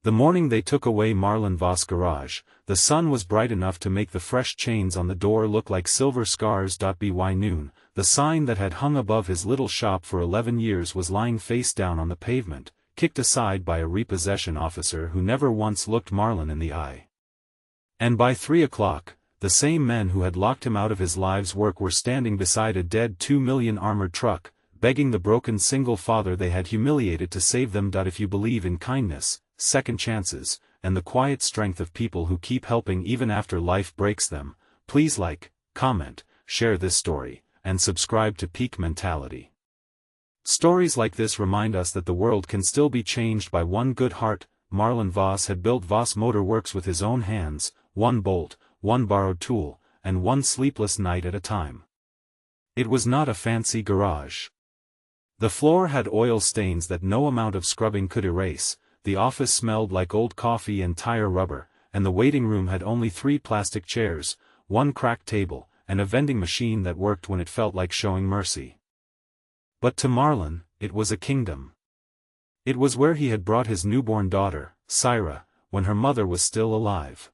The morning they took away Marlon Voss' garage, the sun was bright enough to make the fresh chains on the door look like silver scars. By noon, the sign that had hung above his little shop for 11 years was lying face down on the pavement, kicked aside by a repossession officer who never once looked Marlon in the eye. And by 3 o'clock, the same men who had locked him out of his life's work were standing beside a dead 2 million armored truck, begging the broken single father they had humiliated to save them. If you believe in kindness, second chances, and the quiet strength of people who keep helping even after life breaks them, please like, comment, share this story, and subscribe to Peak Mentality. Stories like this remind us that the world can still be changed by one good heart. Marlon Voss had built Voss Motor Works with his own hands, one bolt, one borrowed tool, and one sleepless night at a time. It was not a fancy garage. The floor had oil stains that no amount of scrubbing could erase, the office smelled like old coffee and tire rubber, and the waiting room had only 3 plastic chairs, one cracked table, and a vending machine that worked when it felt like showing mercy. But to Marlon, it was a kingdom. It was where he had brought his newborn daughter, Syra, when her mother was still alive.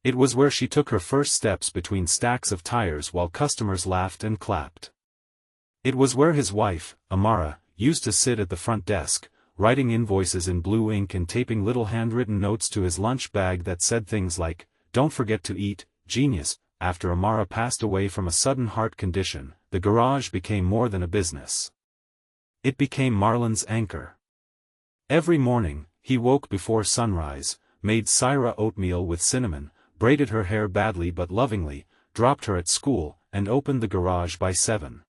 It was where she took her first steps between stacks of tires while customers laughed and clapped. It was where his wife, Amara, used to sit at the front desk, writing invoices in blue ink and taping little handwritten notes to his lunch bag that said things like, "Don't forget to eat, genius." After Amara passed away from a sudden heart condition, the garage became more than a business. It became Marlon's anchor. Every morning, he woke before sunrise, made Syra oatmeal with cinnamon, braided her hair badly but lovingly, dropped her at school, and opened the garage by 7.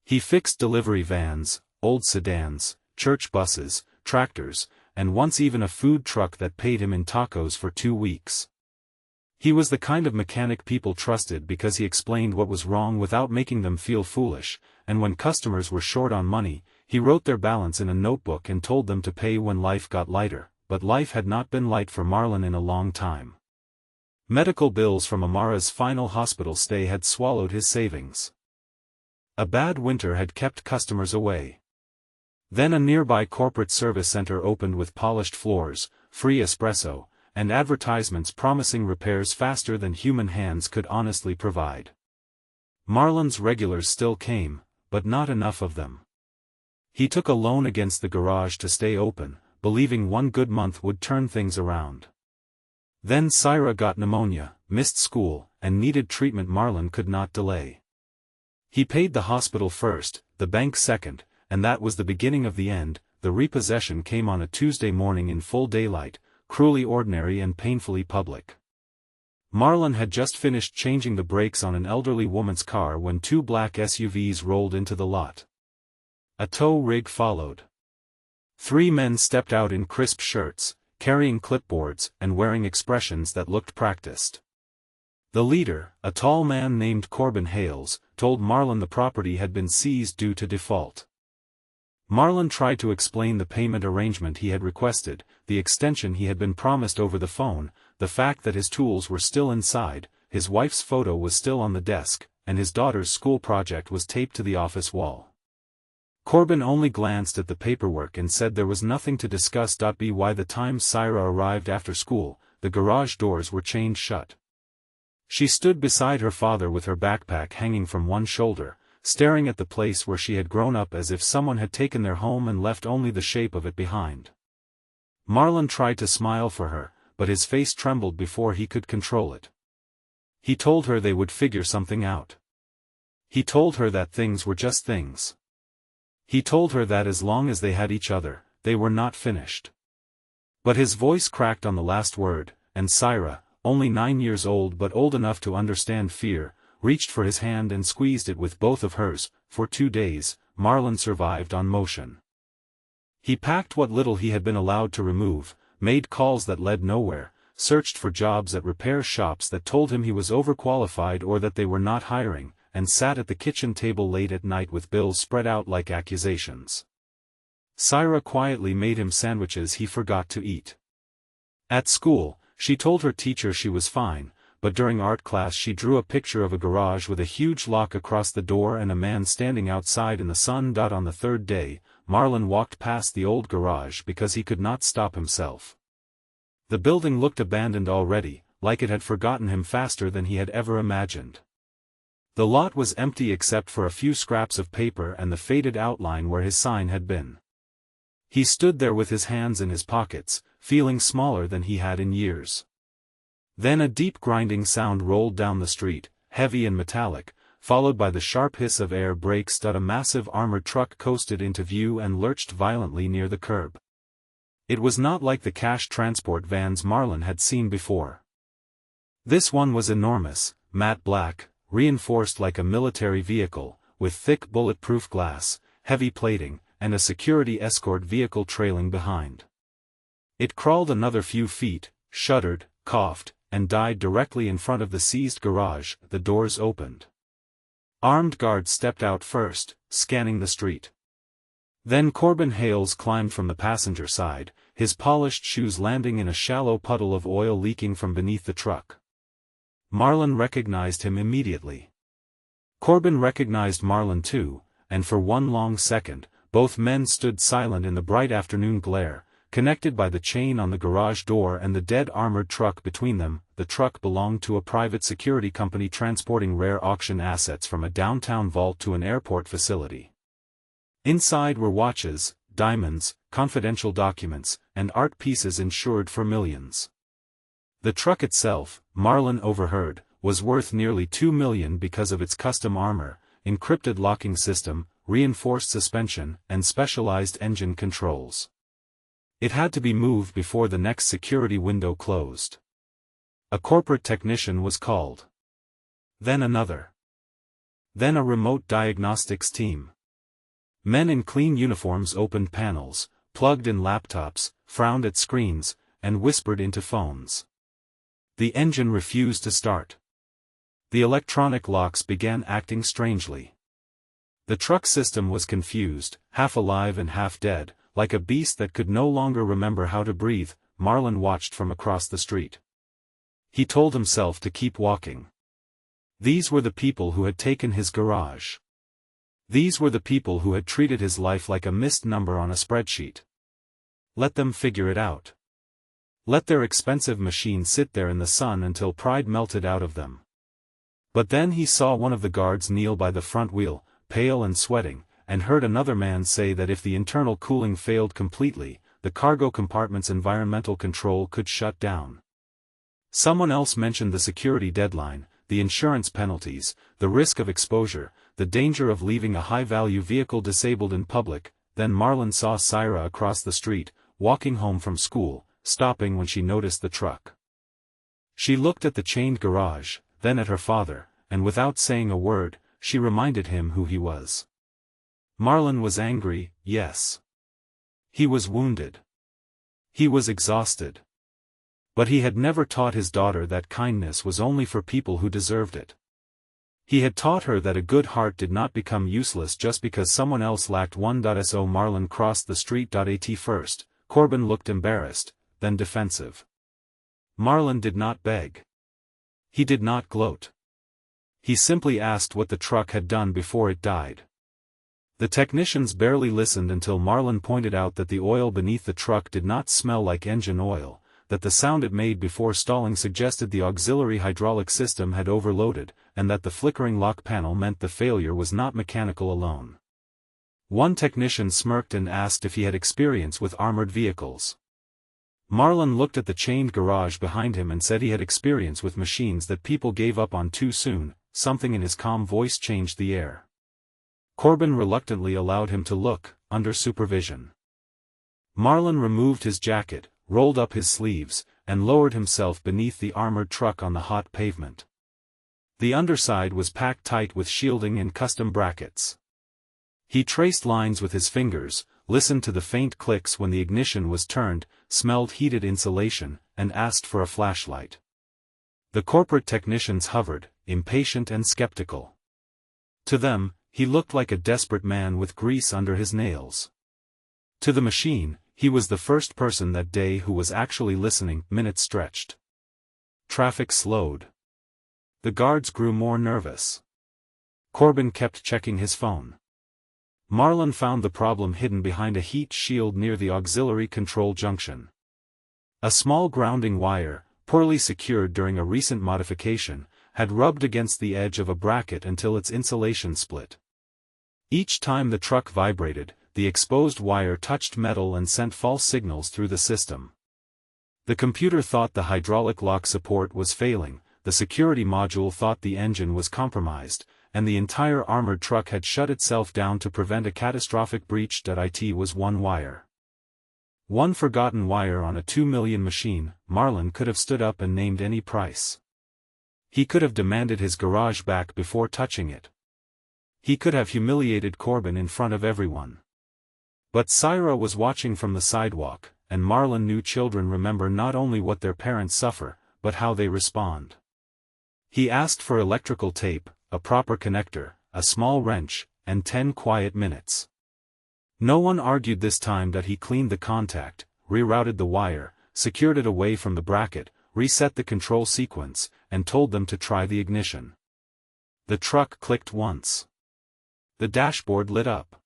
He fixed delivery vans, old sedans, church buses, tractors, and once even a food truck that paid him in tacos for 2 weeks. He was the kind of mechanic people trusted because he explained what was wrong without making them feel foolish, and when customers were short on money, he wrote their balance in a notebook and told them to pay when life got lighter. But life had not been light for Marlon in a long time. Medical bills from Amara's final hospital stay had swallowed his savings. A bad winter had kept customers away. Then a nearby corporate service center opened with polished floors, free espresso, and advertisements promising repairs faster than human hands could honestly provide. Marlon's regulars still came, but not enough of them. He took a loan against the garage to stay open, believing one good month would turn things around. Then Syra got pneumonia, missed school, and needed treatment Marlon could not delay. He paid the hospital first, the bank second, and that was the beginning of the end. The repossession came on a Tuesday morning in full daylight, cruelly ordinary and painfully public. Marlon had just finished changing the brakes on an elderly woman's car when 2 black SUVs rolled into the lot. A tow rig followed. 3 men stepped out in crisp shirts, carrying clipboards and wearing expressions that looked practiced. The leader, a tall man named Corbin Hales, told Marlon the property had been seized due to default. Marlon tried to explain the payment arrangement he had requested, the extension he had been promised over the phone, the fact that his tools were still inside, his wife's photo was still on the desk, and his daughter's school project was taped to the office wall. Corbin only glanced at the paperwork and said there was nothing to discuss. By the time Syra arrived after school, the garage doors were chained shut. She stood beside her father with her backpack hanging from one shoulder, staring at the place where she had grown up as if someone had taken their home and left only the shape of it behind. Marlon tried to smile for her, but his face trembled before he could control it. He told her they would figure something out. He told her that things were just things. He told her that as long as they had each other, they were not finished. But his voice cracked on the last word, and Syra, only 9 years old but old enough to understand fear, reached for his hand and squeezed it with both of hers. For 2 days, Marlon survived on motion. He packed what little he had been allowed to remove, made calls that led nowhere, searched for jobs at repair shops that told him he was overqualified or that they were not hiring, and sat at the kitchen table late at night with bills spread out like accusations. Syra quietly made him sandwiches he forgot to eat. At school, she told her teacher she was fine, but during art class she drew a picture of a garage with a huge lock across the door and a man standing outside in the sun. On the 3rd day, Marlon walked past the old garage because he could not stop himself. The building looked abandoned already, like it had forgotten him faster than he had ever imagined. The lot was empty except for a few scraps of paper and the faded outline where his sign had been. He stood there with his hands in his pockets, feeling smaller than he had in years. Then a deep grinding sound rolled down the street, heavy and metallic, followed by the sharp hiss of air brakes. A massive armored truck coasted into view and lurched violently near the curb. It was not like the cash transport vans Marlon had seen before. This one was enormous, matte black, reinforced like a military vehicle, with thick bulletproof glass, heavy plating, and a security escort vehicle trailing behind. It crawled another few feet, shuddered, coughed, and died directly in front of the seized garage. The doors opened. Armed guards stepped out first, scanning the street. Then Corbin Hales climbed from the passenger side, his polished shoes landing in a shallow puddle of oil leaking from beneath the truck. Marlon recognized him immediately. Corbin recognized Marlon too, and for one long second, both men stood silent in the bright afternoon glare, connected by the chain on the garage door and the dead armored truck between them. The truck belonged to a private security company transporting rare auction assets from a downtown vault to an airport facility. Inside were watches, diamonds, confidential documents, and art pieces insured for millions. The truck itself, Marlon overheard, was worth nearly $2 million because of its custom armor, encrypted locking system, reinforced suspension, and specialized engine controls. It had to be moved before the next security window closed. A corporate technician was called. Then another. Then a remote diagnostics team. Men in clean uniforms opened panels, plugged in laptops, frowned at screens, and whispered into phones. The engine refused to start. The electronic locks began acting strangely. The truck system was confused, half alive and half dead, like a beast that could no longer remember how to breathe. Marlon watched from across the street. He told himself to keep walking. These were the people who had taken his garage. These were the people who had treated his life like a missed number on a spreadsheet. Let them figure it out. Let their expensive machine sit there in the sun until pride melted out of them. But then he saw one of the guards kneel by the front wheel, pale and sweating, and heard another man say that if the internal cooling failed completely, the cargo compartment's environmental control could shut down. Someone else mentioned the security deadline, the insurance penalties, the risk of exposure, the danger of leaving a high-value vehicle disabled in public. Then Marlon saw Syra across the street, walking home from school, stopping when she noticed the truck. She looked at the chained garage, then at her father, and without saying a word, she reminded him who he was. Marlon was angry, yes. He was wounded. He was exhausted. But he had never taught his daughter that kindness was only for people who deserved it. He had taught her that a good heart did not become useless just because someone else lacked one. So Marlon crossed the street. At first, Corbin looked embarrassed, then defensive. Marlon did not beg. He did not gloat. He simply asked what the truck had done before it died. The technicians barely listened until Marlon pointed out that the oil beneath the truck did not smell like engine oil, that the sound it made before stalling suggested the auxiliary hydraulic system had overloaded, and that the flickering lock panel meant the failure was not mechanical alone. One technician smirked and asked if he had experience with armored vehicles. Marlon looked at the chained garage behind him and said he had experience with machines that people gave up on too soon. Something in his calm voice changed the air. Corbin reluctantly allowed him to look, under supervision. Marlon removed his jacket, rolled up his sleeves, and lowered himself beneath the armored truck on the hot pavement. The underside was packed tight with shielding and custom brackets. He traced lines with his fingers, listened to the faint clicks when the ignition was turned, smelled heated insulation, and asked for a flashlight. The corporate technicians hovered, impatient and skeptical. To them, he looked like a desperate man with grease under his nails. To the machine, he was the first person that day who was actually listening. Minutes stretched. Traffic slowed. The guards grew more nervous. Corbin kept checking his phone. Marlon found the problem hidden behind a heat shield near the auxiliary control junction. A small grounding wire, poorly secured during a recent modification, had rubbed against the edge of a bracket until its insulation split. Each time the truck vibrated, the exposed wire touched metal and sent false signals through the system. The computer thought the hydraulic lock support was failing, the security module thought the engine was compromised, and the entire armored truck had shut itself down to prevent a catastrophic breach. It was one wire. One forgotten wire on a 2 million machine. Marlon could have stood up and named any price. He could have demanded his garage back before touching it. He could have humiliated Corbin in front of everyone. But Syra was watching from the sidewalk, and Marlon knew children remember not only what their parents suffer, but how they respond. He asked for electrical tape, a proper connector, a small wrench, and 10 quiet minutes. No one argued this time. He cleaned the contact, rerouted the wire, secured it away from the bracket, reset the control sequence, and told them to try the ignition. The truck clicked once. The dashboard lit up.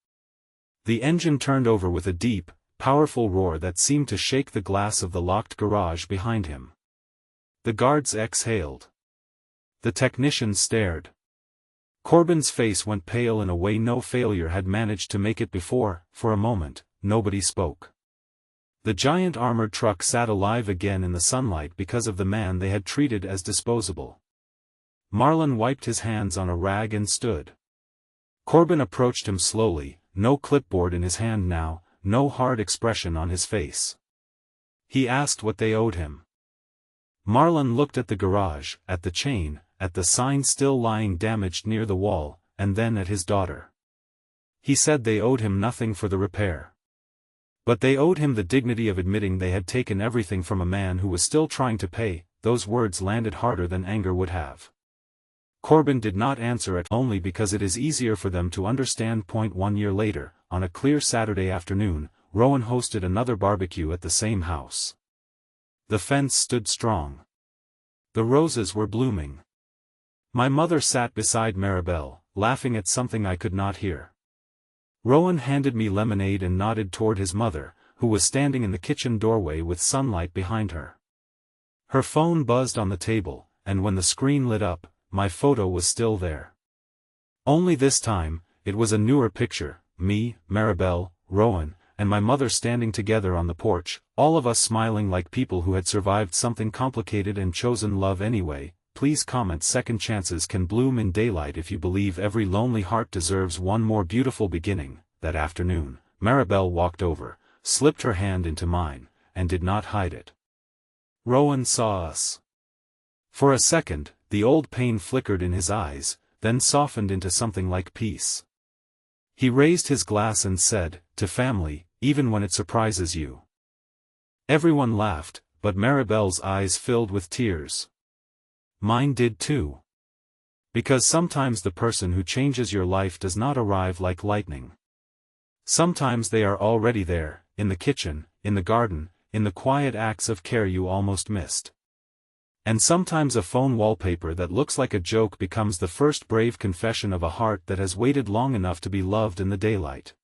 The engine turned over with a deep, powerful roar that seemed to shake the glass of the locked garage behind him. The guards exhaled. The technicians stared. Corbin's face went pale in a way no failure had managed to make it before. For a moment, nobody spoke. The giant armored truck sat alive again in the sunlight because of the man they had treated as disposable. Marlon wiped his hands on a rag and stood. Corbin approached him slowly, no clipboard in his hand now, no hard expression on his face. He asked what they owed him. Marlon looked at the garage, at the chain, at the sign still lying damaged near the wall, and then at his daughter. He said they owed him nothing for the repair. But they owed him the dignity of admitting they had taken everything from a man who was still trying to pay. Those words landed harder than anger would have. Corbin did not answer it only because it is easier for them to understand. 1 year later, on a clear Saturday afternoon, Rowan hosted another barbecue at the same house. The fence stood strong. The roses were blooming. My mother sat beside Maribel, laughing at something I could not hear. Rowan handed me lemonade and nodded toward his mother, who was standing in the kitchen doorway with sunlight behind her. Her phone buzzed on the table, and when the screen lit up, my photo was still there. Only this time, it was a newer picture, me, Maribel, Rowan, and my mother standing together on the porch, all of us smiling like people who had survived something complicated and chosen love anyway. Please comment. Second chances can bloom in daylight if you believe every lonely heart deserves one more beautiful beginning. That afternoon, Maribel walked over, slipped her hand into mine, and did not hide it. Rowan saw us. For a second, the old pain flickered in his eyes, then softened into something like peace. He raised his glass and said, "To family, even when it surprises you." Everyone laughed, but Maribel's eyes filled with tears. Mine did too. Because sometimes the person who changes your life does not arrive like lightning. Sometimes they are already there, in the kitchen, in the garden, in the quiet acts of care you almost missed. And sometimes a phone wallpaper that looks like a joke becomes the first brave confession of a heart that has waited long enough to be loved in the daylight.